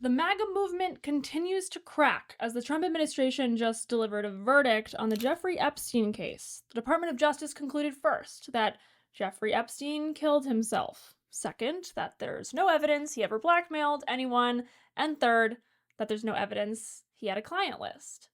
The MAGA movement continues to crack as the Trump administration just delivered a verdict on the Jeffrey Epstein case. The Department of Justice concluded first that Jeffrey Epstein killed himself. Second, that there's no evidence he ever blackmailed anyone. And third, that there's no evidence he had a client list.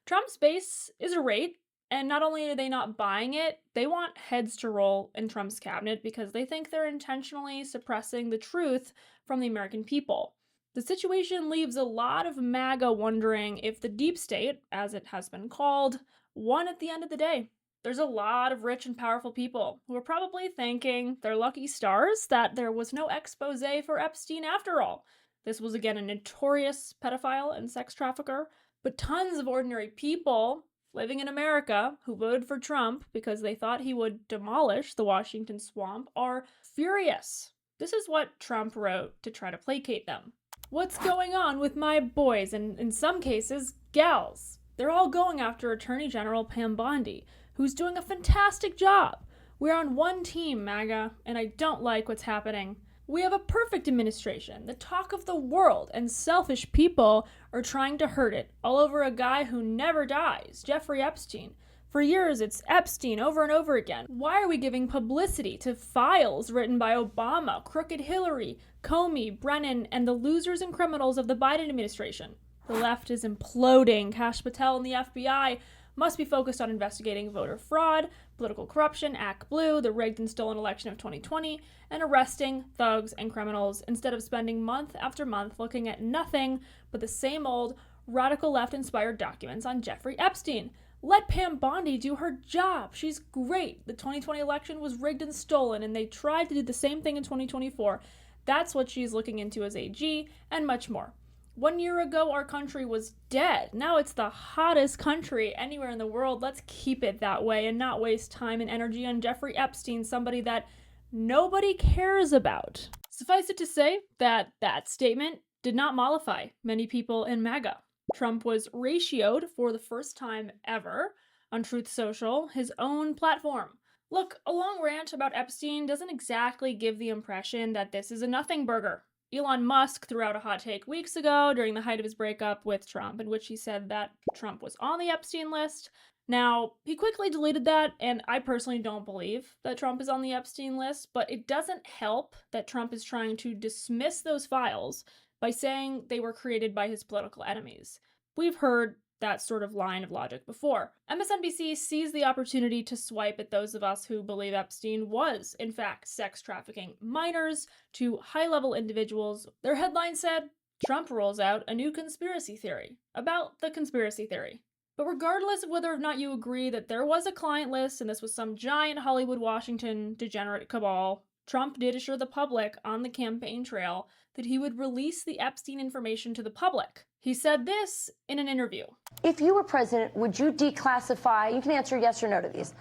Trump's base is irate, and not only are they not buying it, they want heads to roll in Trump's cabinet because they think they're intentionally suppressing the truth from the American people. The situation leaves a lot of MAGA wondering if the deep state, as it has been called, won at the end of the day. There's a lot of rich and powerful people who are probably thanking their lucky stars that there was no expose for Epstein after all. This was again a notorious pedophile and sex trafficker, but tons of ordinary people living in America who voted for Trump because they thought he would demolish the Washington swamp are furious. This is what Trump wrote to try to placate them. What's going on with my boys, and in some cases, gals? They're all going after Attorney General Pam Bondi, who's doing a fantastic job. We're on one team, MAGA, and I don't like what's happening. We have a perfect administration, the talk of the world, and selfish people are trying to hurt it, all over a guy who never dies, Jeffrey Epstein. For years, it's Epstein over and over again. Why are we giving publicity to files written by Obama, crooked Hillary, Comey, Brennan, and the losers and criminals of the Biden administration? The left is imploding. Kash Patel and the FBI must be focused on investigating voter fraud, political corruption, Act Blue, the rigged and stolen election of 2020, and arresting thugs and criminals instead of spending month after month looking at nothing but the same old radical left-inspired documents on Jeffrey Epstein. Let Pam Bondi do her job. She's great. The 2020 election was rigged and stolen, and they tried to do the same thing in 2024. That's what she's looking into as AG, and much more. 1 year ago, our country was dead. Now it's the hottest country anywhere in the world. Let's keep it that way and not waste time and energy on Jeffrey Epstein, somebody that nobody cares about. Suffice it to say that that statement did not mollify many people in MAGA. Trump was ratioed for the first time ever on Truth Social, his own platform. Look, a long rant about Epstein doesn't exactly give the impression that this is a nothing burger. Elon Musk threw out a hot take weeks ago during the height of his breakup with Trump, in which he said that Trump was on the Epstein list. Now, he quickly deleted that, and I personally don't believe that Trump is on the Epstein list, but it doesn't help that Trump is trying to dismiss those files by saying they were created by his political enemies. We've heard that sort of line of logic before. MSNBC seized the opportunity to swipe at those of us who believe Epstein was, in fact, sex trafficking minors to high-level individuals. Their headline said, Trump rolls out a new conspiracy theory about the conspiracy theory. But regardless of whether or not you agree that there was a client list and this was some giant Hollywood, Washington degenerate cabal, Trump did assure the public on the campaign trail that he would release the Epstein information to the public. He said this in an interview. If you were president, would you declassify, you can answer yes or no to these,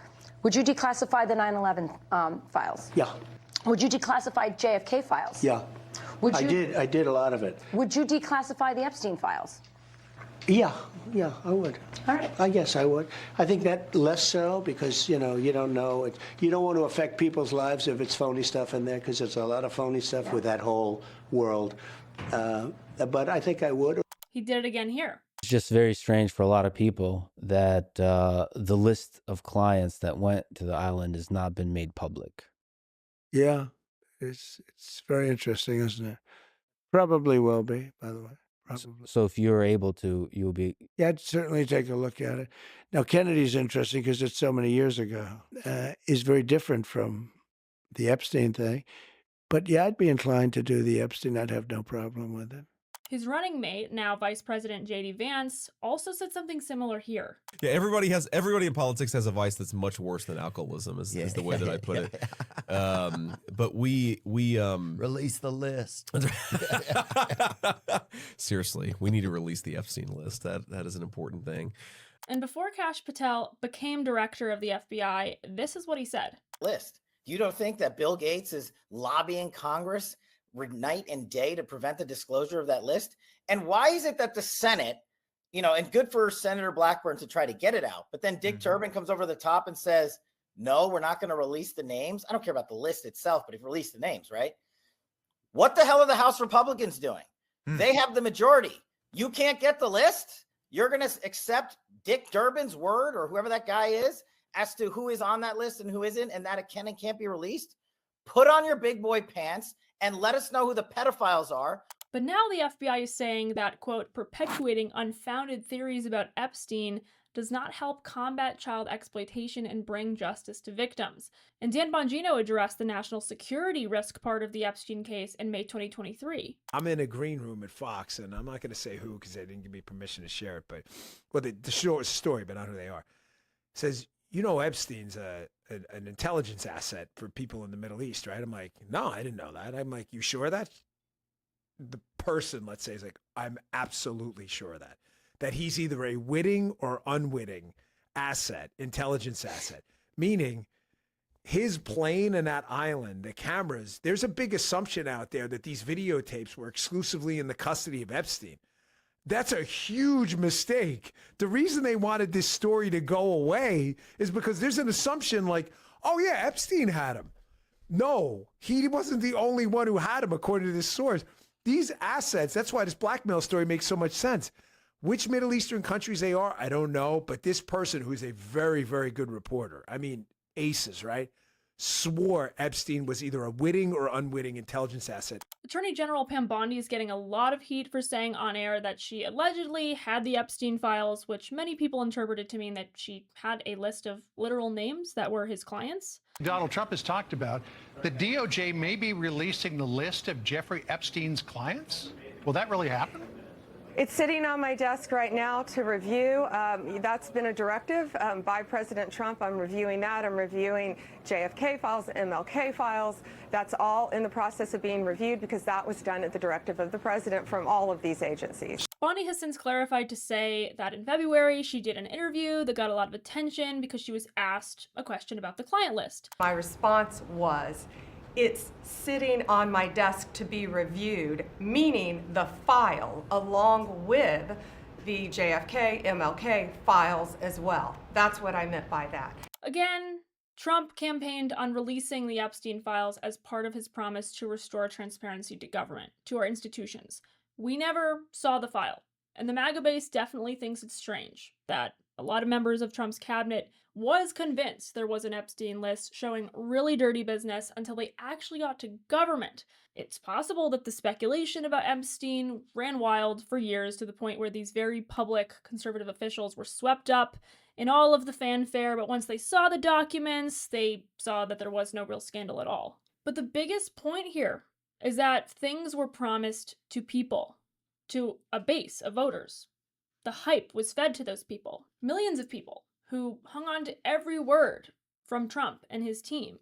would you declassify the 9/11 files? Yeah. Would you declassify JFK files? Yeah. I did a lot of it. Would you declassify the Epstein files? Yeah, I would. All right. I guess I would. I think that less so because, you don't know. You don't want to affect people's lives if it's phony stuff in there because there's a lot of phony stuff with that whole world. But I think I would. He did it again here. It's just very strange for a lot of people that the list of clients that went to the island has not been made public. Yeah, it's very interesting, isn't it? Probably will be, by the way. Probably. So if you're able to, you'll be... Yeah, I'd certainly take a look at it. Now, Kennedy's interesting because it's so many years ago. Is very different from the Epstein thing. But yeah, I'd be inclined to do the Epstein. I'd have no problem with it. His running mate, now Vice President J.D. Vance, also said something similar here. Yeah, everybody in politics has a vice that's much worse than alcoholism, is the way that I put it. But we release the list. Seriously, we need to release the Epstein list. That is an important thing. And before Kash Patel became director of the FBI, this is what he said. List. You don't think that Bill Gates is lobbying Congress night and day to prevent the disclosure of that list? And why is it that the Senate, and good for Senator Blackburn to try to get it out, but then Dick Durbin comes over the top and says, no, we're not going to release the names. I don't care about the list itself, but if you release the names, right? What the hell are the House Republicans doing? They have the majority. You can't get the list. You're going to accept Dick Durbin's word or whoever that guy is as to who is on that list and who isn't, and that it can and can't be released. Put on your big boy pants and let us know who the pedophiles are. But now the FBI is saying that, quote, perpetuating unfounded theories about Epstein does not help combat child exploitation and bring justice to victims. And Dan Bongino addressed the national security risk part of the Epstein case in May 2023. I'm in a green room at Fox, and I'm not going to say who because they didn't give me permission to share it, but the story, but not who they are. It says, Epstein's an intelligence asset for people in the Middle East, right? I'm like, no, I didn't know that. I'm like, you sure of that? The person, let's say, is like, I'm absolutely sure of that he's either a witting or unwitting asset, intelligence asset, meaning his plane and that island, the cameras, there's a big assumption out there that these videotapes were exclusively in the custody of Epstein. That's a huge mistake. The reason they wanted this story to go away is because there's an assumption like, oh yeah, Epstein had him. No, he wasn't the only one who had him, according to this source. These assets, that's why this blackmail story makes so much sense. Which Middle Eastern countries they are, I don't know. But this person, who's a very, very good reporter, I mean, aces, right? Swore Epstein was either a witting or unwitting intelligence asset. Attorney General Pam Bondi is getting a lot of heat for saying on air that she allegedly had the Epstein files, which many people interpreted to mean that she had a list of literal names that were his clients. Donald Trump has talked about the DOJ may be releasing the list of Jeffrey Epstein's clients. Will that really happen? It's sitting on my desk right now to review. That's been a directive by President Trump. I'm reviewing that. I'm reviewing JFK files, MLK files. That's all in the process of being reviewed because that was done at the directive of the president from all of these agencies. Bondi has since clarified to say that in February she did an interview that got a lot of attention because she was asked a question about the client list. My response was, it's sitting on my desk to be reviewed, meaning the file along with the JFK, MLK files as well. That's what I meant by that. Again, Trump campaigned on releasing the Epstein files as part of his promise to restore transparency to government, to our institutions. We never saw the file, and the MAGA base definitely thinks it's strange that a lot of members of Trump's cabinet was convinced there was an Epstein list showing really dirty business until they actually got to government. It's possible that the speculation about Epstein ran wild for years to the point where these very public conservative officials were swept up in all of the fanfare, but once they saw the documents, they saw that there was no real scandal at all. But the biggest point here is that things were promised to people, to a base of voters. The hype was fed to those people, millions of people who hung on to every word from Trump and his team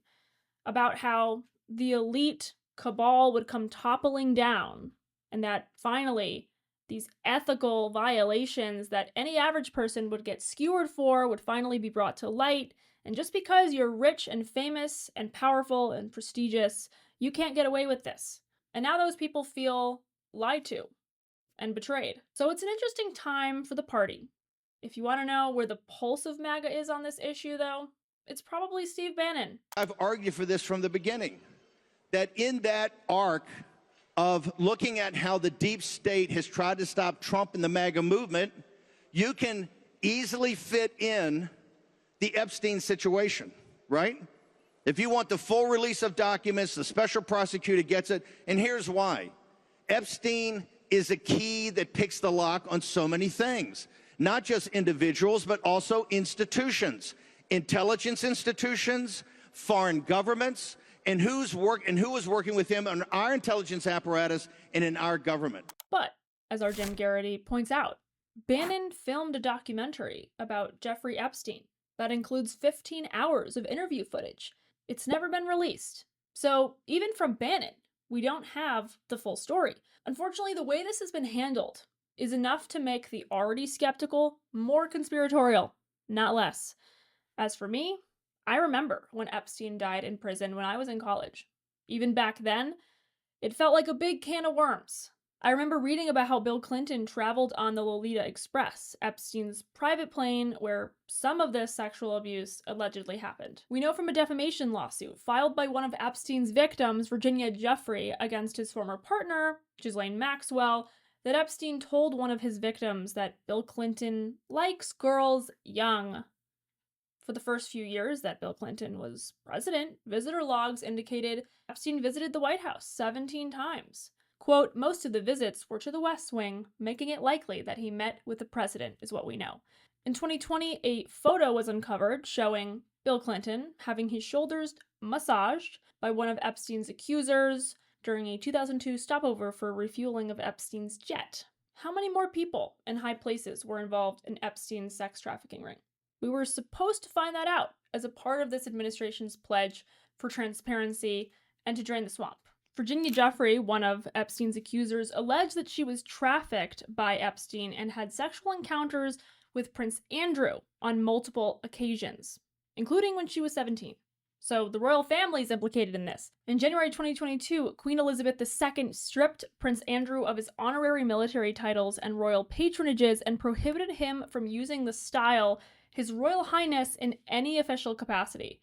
about how the elite cabal would come toppling down and that finally these ethical violations that any average person would get skewered for would finally be brought to light. And just because you're rich and famous and powerful and prestigious, you can't get away with this. And now those people feel lied to and betrayed. So it's an interesting time for the party. If you want to know where the pulse of MAGA is on this issue, though, it's probably Steve Bannon. I've argued for this from the beginning, that in that arc of looking at how the deep state has tried to stop Trump and the MAGA movement, you can easily fit in the Epstein situation, right? If you want the full release of documents, the special prosecutor gets it, and here's why. Epstein is a key that picks the lock on so many things. Not just individuals, but also institutions, intelligence institutions, foreign governments, and who was working with him on our intelligence apparatus and in our government. But, as our Jim Garrity points out, Bannon filmed a documentary about Jeffrey Epstein that includes 15 hours of interview footage. It's never been released. So even from Bannon, we don't have the full story. Unfortunately, the way this has been handled is enough to make the already skeptical more conspiratorial, not less. As for me, I remember when Epstein died in prison when I was in college. Even back then, it felt like a big can of worms. I remember reading about how Bill Clinton traveled on the Lolita Express, Epstein's private plane where some of this sexual abuse allegedly happened. We know from a defamation lawsuit filed by one of Epstein's victims, Virginia Jeffrey, against his former partner, Ghislaine Maxwell, that Epstein told one of his victims that Bill Clinton likes girls young. For the first few years that Bill Clinton was president, visitor logs indicated Epstein visited the White House 17 times. Quote, most of the visits were to the West Wing, making it likely that he met with the president, is what we know. In 2020, a photo was uncovered showing Bill Clinton having his shoulders massaged by one of Epstein's accusers during a 2002 stopover for refueling of Epstein's jet. How many more people in high places were involved in Epstein's sex trafficking ring? We were supposed to find that out as a part of this administration's pledge for transparency and to drain the swamp. Virginia Jeffrey, one of Epstein's accusers, alleged that she was trafficked by Epstein and had sexual encounters with Prince Andrew on multiple occasions, including when she was 17. So the royal family is implicated in this. In January 2022, Queen Elizabeth II stripped Prince Andrew of his honorary military titles and royal patronages and prohibited him from using the style His Royal Highness in any official capacity.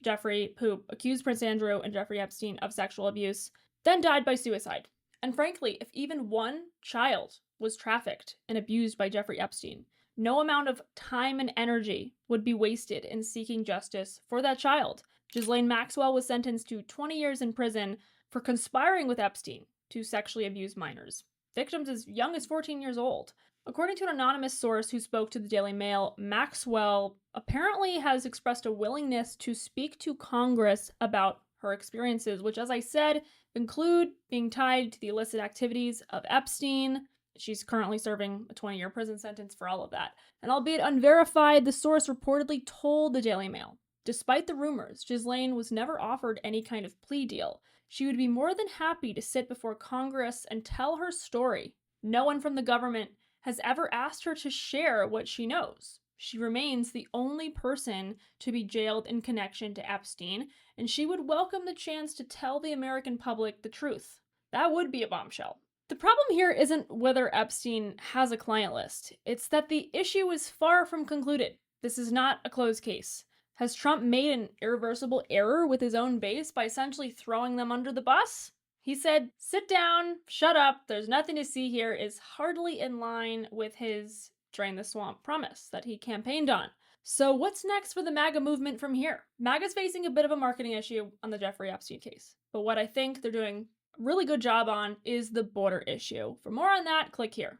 Jeffrey, who accused Prince Andrew and Jeffrey Epstein of sexual abuse, then died by suicide. And frankly, if even one child was trafficked and abused by Jeffrey Epstein, no amount of time and energy would be wasted in seeking justice for that child. Ghislaine Maxwell was sentenced to 20 years in prison for conspiring with Epstein to sexually abuse minors, victims as young as 14 years old. According to an anonymous source who spoke to the Daily Mail, Maxwell apparently has expressed a willingness to speak to Congress about her experiences, which, as I said, include being tied to the illicit activities of Epstein. She's currently serving a 20-year prison sentence for all of that. And albeit unverified, the source reportedly told the Daily Mail, despite the rumors, Ghislaine was never offered any kind of plea deal. She would be more than happy to sit before Congress and tell her story. No one from the government has ever asked her to share what she knows. She remains the only person to be jailed in connection to Epstein, and she would welcome the chance to tell the American public the truth. That would be a bombshell. The problem here isn't whether Epstein has a client list. It's that the issue is far from concluded. This is not a closed case. Has Trump made an irreversible error with his own base by essentially throwing them under the bus? He said, sit down, shut up, there's nothing to see here, is hardly in line with his drain the swamp promise that he campaigned on. So what's next for the MAGA movement from here? MAGA's facing a bit of a marketing issue on the Jeffrey Epstein case. But what I think they're doing a really good job on is the border issue. For more on that, click here.